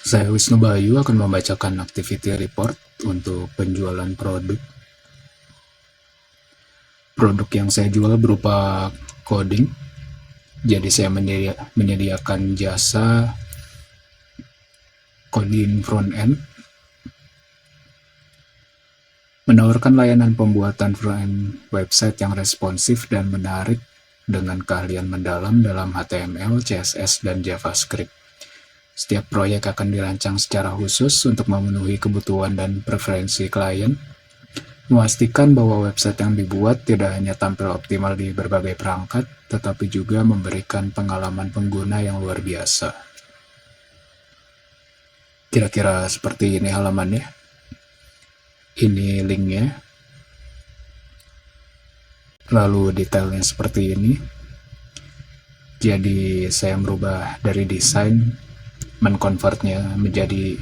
Saya Wisnu Bayu akan membacakan activity report untuk penjualan produk. Produk yang saya jual berupa coding. Jadi saya menyediakan jasa coding front end, menawarkan layanan pembuatan front end website yang responsif dan menarik dengan keahlian mendalam dalam HTML, CSS, dan JavaScript. Setiap proyek akan dirancang secara khusus untuk memenuhi kebutuhan dan preferensi klien, memastikan bahwa website yang dibuat tidak hanya tampil optimal di berbagai perangkat, tetapi juga memberikan pengalaman pengguna yang luar biasa. Kira-kira seperti ini halamannya. Ini linknya. Lalu detailnya seperti ini. Jadi saya merubah dari desain, menconvertnya menjadi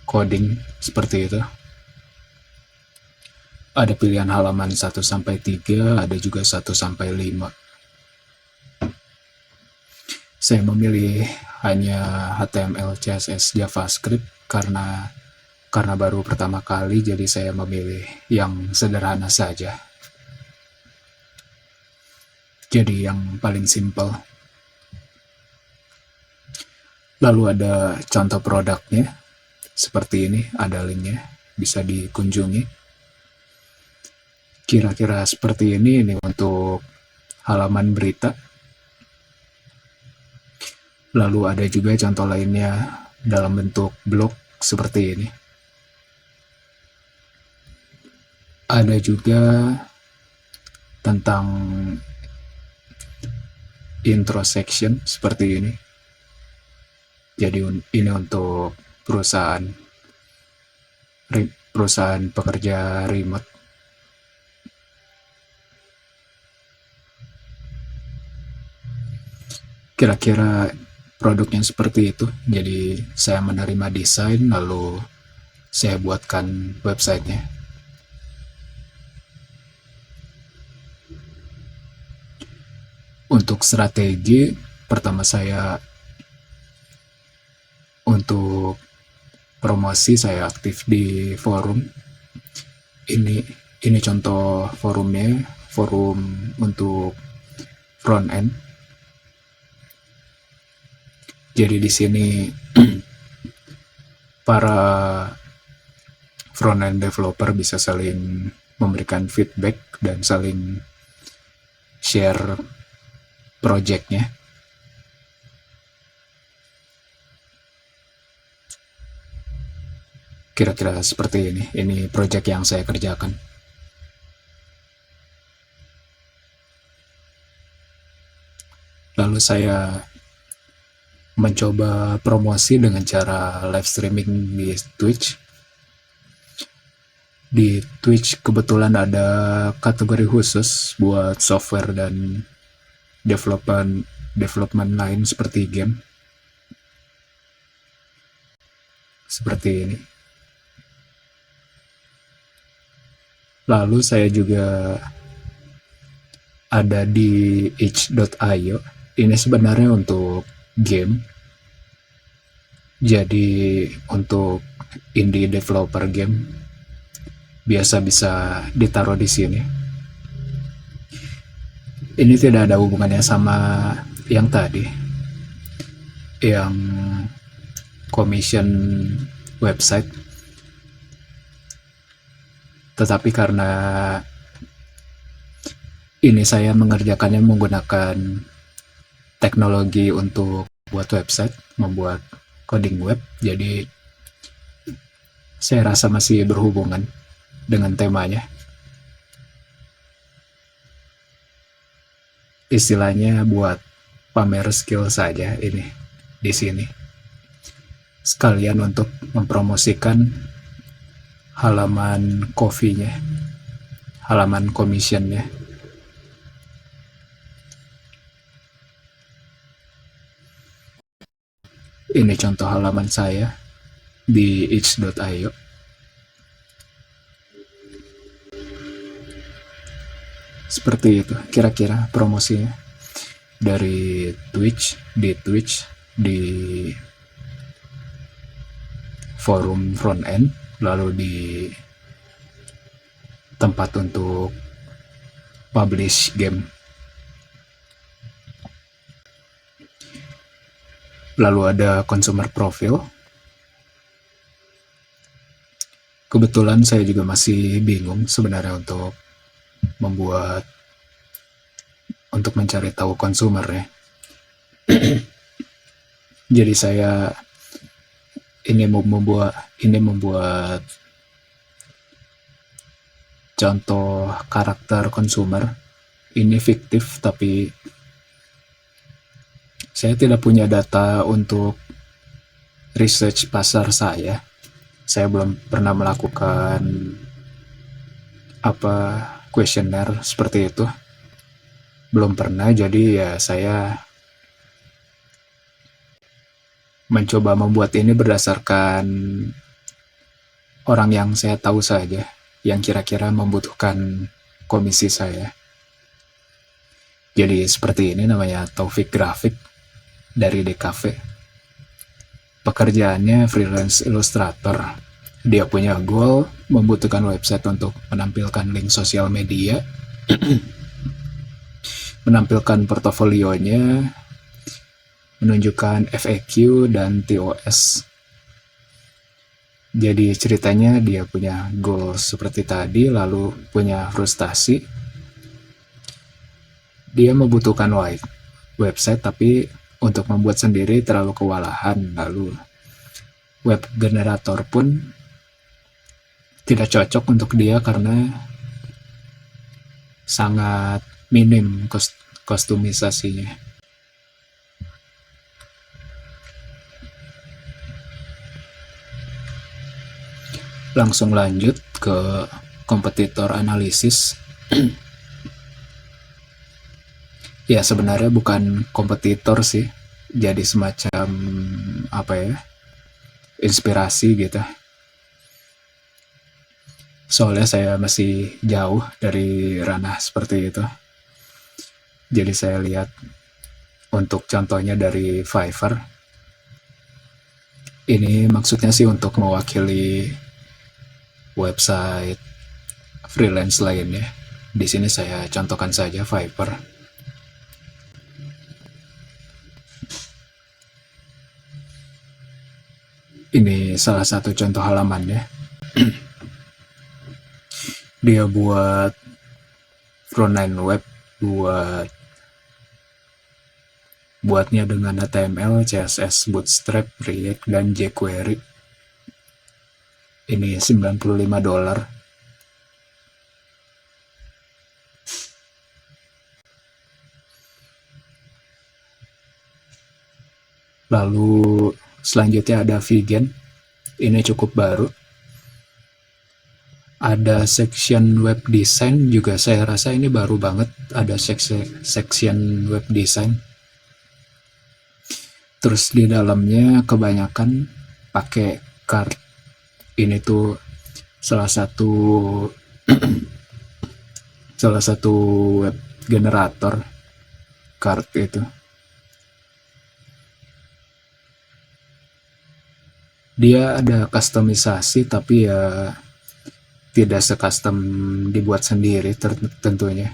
coding seperti itu. Ada pilihan halaman 1-3, ada juga 1-5. Saya memilih hanya HTML, CSS, JavaScript karena baru pertama kali, jadi saya memilih yang sederhana saja. Jadi yang paling simple. Lalu ada contoh produknya, seperti ini, ada linknya, bisa dikunjungi. Kira-kira seperti ini untuk halaman berita. Lalu ada juga contoh lainnya dalam bentuk blog seperti ini. Ada juga tentang intro section seperti ini. Jadi ini untuk perusahaan pekerja remote. Kira-kira produknya seperti itu. Jadi saya menerima desain, lalu saya buatkan websitenya. Untuk strategi, pertama saya untuk promosi saya aktif di forum. Ini contoh forumnya, forum untuk front end. Jadi di sini para front end developer bisa saling memberikan feedback dan saling share projectnya. Kira-kira seperti ini. Ini project yang saya kerjakan. Lalu saya mencoba promosi dengan cara live streaming di Twitch. Di Twitch kebetulan ada kategori khusus buat software dan development lain seperti game. Seperti ini. Lalu saya juga ada di itch.io. Ini sebenarnya untuk game. Jadi untuk indie developer game biasa bisa ditaruh di sini. Ini tidak ada hubungannya sama yang tadi, yang commission website. Tetapi karena ini saya mengerjakannya menggunakan teknologi untuk buat website, membuat coding web, jadi saya rasa masih berhubungan dengan temanya. Istilahnya buat pamer skill saja ini di sini. Sekalian untuk mempromosikan halaman coffee-nya, halaman commission-nya. Ini contoh halaman saya di itch.io. Seperti itu kira-kira promosinya dari Twitch, di forum front end, lalu di tempat untuk publish game. Lalu ada consumer profile. Kebetulan saya juga masih bingung sebenarnya untuk mencari tahu konsumer ya. Jadi saya ini membuat contoh karakter konsumer. Ini fiktif, tapi saya tidak punya data untuk research pasar saya. Saya belum pernah melakukan kuesioner seperti itu. Belum pernah, jadi ya saya mencoba membuat ini berdasarkan orang yang saya tahu saja, yang kira-kira membutuhkan komisi saya. Jadi seperti ini, namanya Taufik Grafik dari DKV. Pekerjaannya freelance illustrator. Dia punya goal membutuhkan website untuk menampilkan link sosial media, menampilkan portofolionya, menunjukkan FAQ dan TOS. Jadi ceritanya dia punya goal seperti tadi, lalu punya frustasi. Dia membutuhkan website, tapi untuk membuat sendiri terlalu kewalahan. Lalu web generator pun tidak cocok untuk dia karena sangat minim kostumisasinya. Langsung lanjut ke kompetitor analisis. Ya sebenarnya bukan kompetitor sih, jadi semacam inspirasi gitu. Soalnya saya masih jauh dari ranah seperti itu. Jadi saya lihat untuk contohnya dari Fiverr. Ini maksudnya sih untuk mewakili website freelance lainnya. Di sini saya contohkan saja Fiverr. Ini salah satu contoh halamannya. Dia buat frontend web, buatnya dengan HTML, CSS, Bootstrap, React, dan jQuery. Ini $95. Lalu selanjutnya ada Vegan. Ini cukup baru. Ada section web design juga, saya rasa ini baru banget. Ada section web design. Terus di dalamnya kebanyakan pakai card. Ini tuh salah satu web generator card itu. Dia ada customisasi, tapi ya tidak se-custom dibuat sendiri tentunya.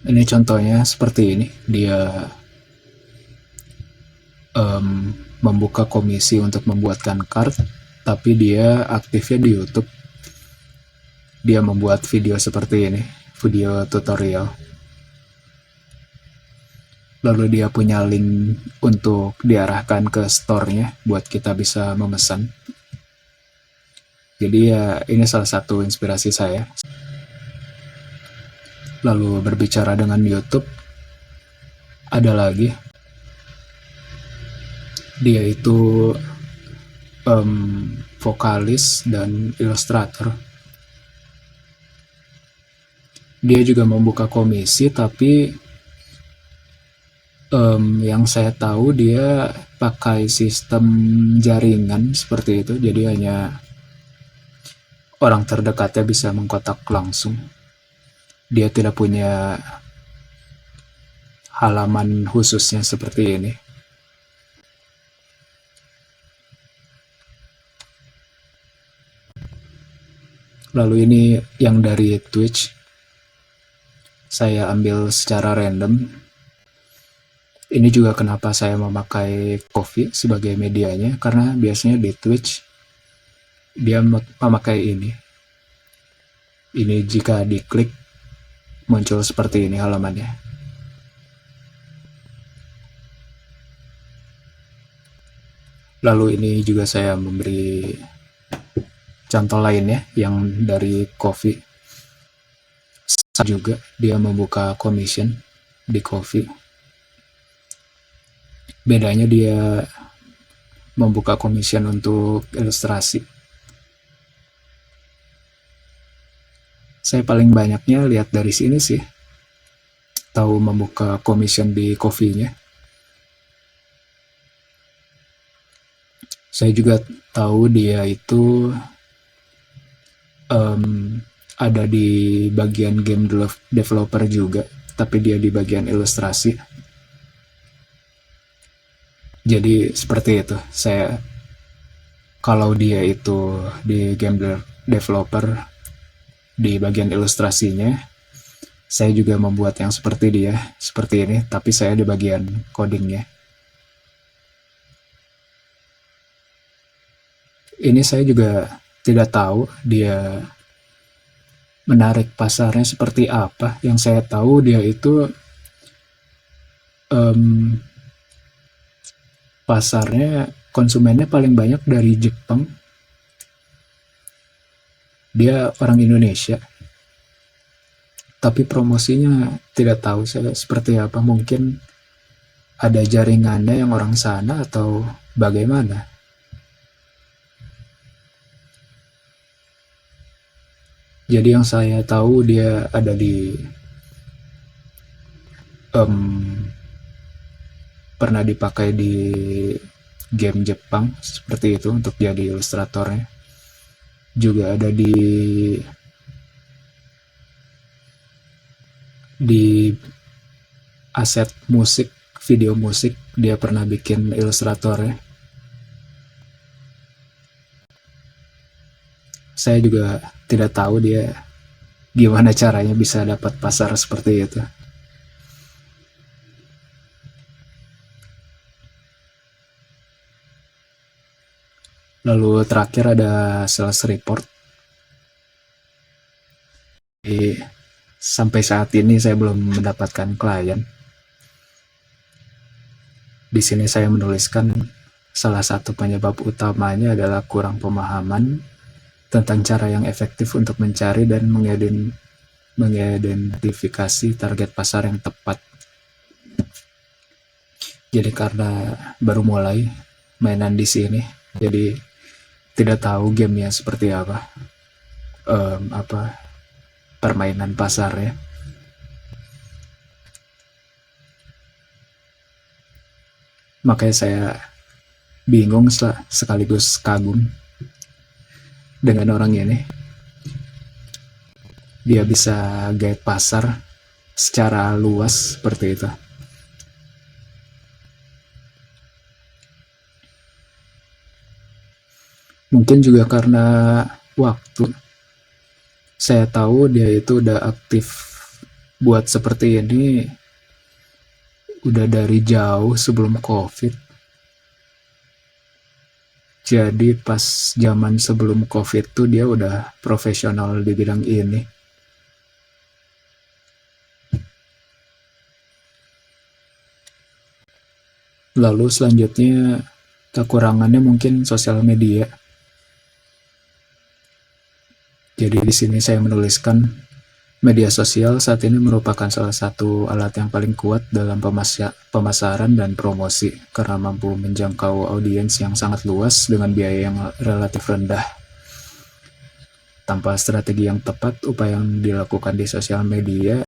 Ini contohnya seperti ini. Dia membuka komisi untuk membuatkan card, tapi dia aktifnya di YouTube. Dia membuat video seperti ini, video tutorial. Lalu dia punya link untuk diarahkan ke store-nya buat kita bisa memesan. Jadi ya ini salah satu inspirasi saya. Lalu berbicara dengan YouTube, ada lagi. Dia itu vokalis dan ilustrator. Dia juga membuka komisi, tapi yang saya tahu dia pakai sistem jaringan seperti itu, jadi hanya orang terdekatnya bisa mengkontak langsung. Dia tidak punya halaman khususnya seperti ini. Lalu ini yang dari Twitch, saya ambil secara random. Ini juga kenapa saya memakai Ko-fi sebagai medianya, karena biasanya di Twitch dia memakai ini. Ini jika diklik muncul seperti ini halamannya. Lalu ini juga saya memberi contoh lainnya yang dari Ko-fi. Juga dia membuka commission di Ko-fi. Bedanya dia membuka commission untuk ilustrasi. Saya paling banyaknya lihat dari sini sih, tahu membuka commission di Ko-fi-nya. Saya juga tahu dia itu ada di bagian game developer juga, tapi dia di bagian ilustrasi. Jadi seperti itu. Saya kalau dia itu di game developer di bagian ilustrasinya, saya juga membuat yang seperti dia, seperti ini, tapi saya di bagian codingnya. Ini saya juga tidak tahu dia menarik pasarnya seperti apa. Yang saya tahu dia itu pasarnya, konsumennya paling banyak dari Jepang. Dia orang Indonesia, tapi promosinya tidak tahu saya seperti apa. Mungkin ada jaringannya yang orang sana atau bagaimana. Jadi yang saya tahu dia ada di pernah dipakai di game Jepang seperti itu untuk jadi ilustratornya. Juga ada di aset musik, video musik, dia pernah bikin ilustratornya. Saya juga tidak tahu dia gimana caranya bisa dapat pasar seperti itu. Lalu terakhir ada sales report. Sampai saat ini saya belum mendapatkan klien. Di sini saya menuliskan salah satu penyebab utamanya adalah kurang pemahaman tentang cara yang efektif untuk mencari dan mengidentifikasi target pasar yang tepat. Jadi karena baru mulai mainan di sini, jadi tidak tahu gamenya seperti apa, permainan pasarnya. Makanya saya bingung sekaligus kagum dengan orang ini. Dia bisa guide pasar secara luas seperti itu. Mungkin juga karena waktu. Saya tahu dia itu udah aktif buat seperti ini udah dari jauh sebelum COVID. Jadi pas zaman sebelum COVID tuh dia udah profesional di bidang ini. Lalu selanjutnya kekurangannya mungkin sosial media. Jadi di sini saya menuliskan media sosial saat ini merupakan salah satu alat yang paling kuat dalam pemasaran dan promosi karena mampu menjangkau audiens yang sangat luas dengan biaya yang relatif rendah. Tanpa strategi yang tepat, upaya yang dilakukan di sosial media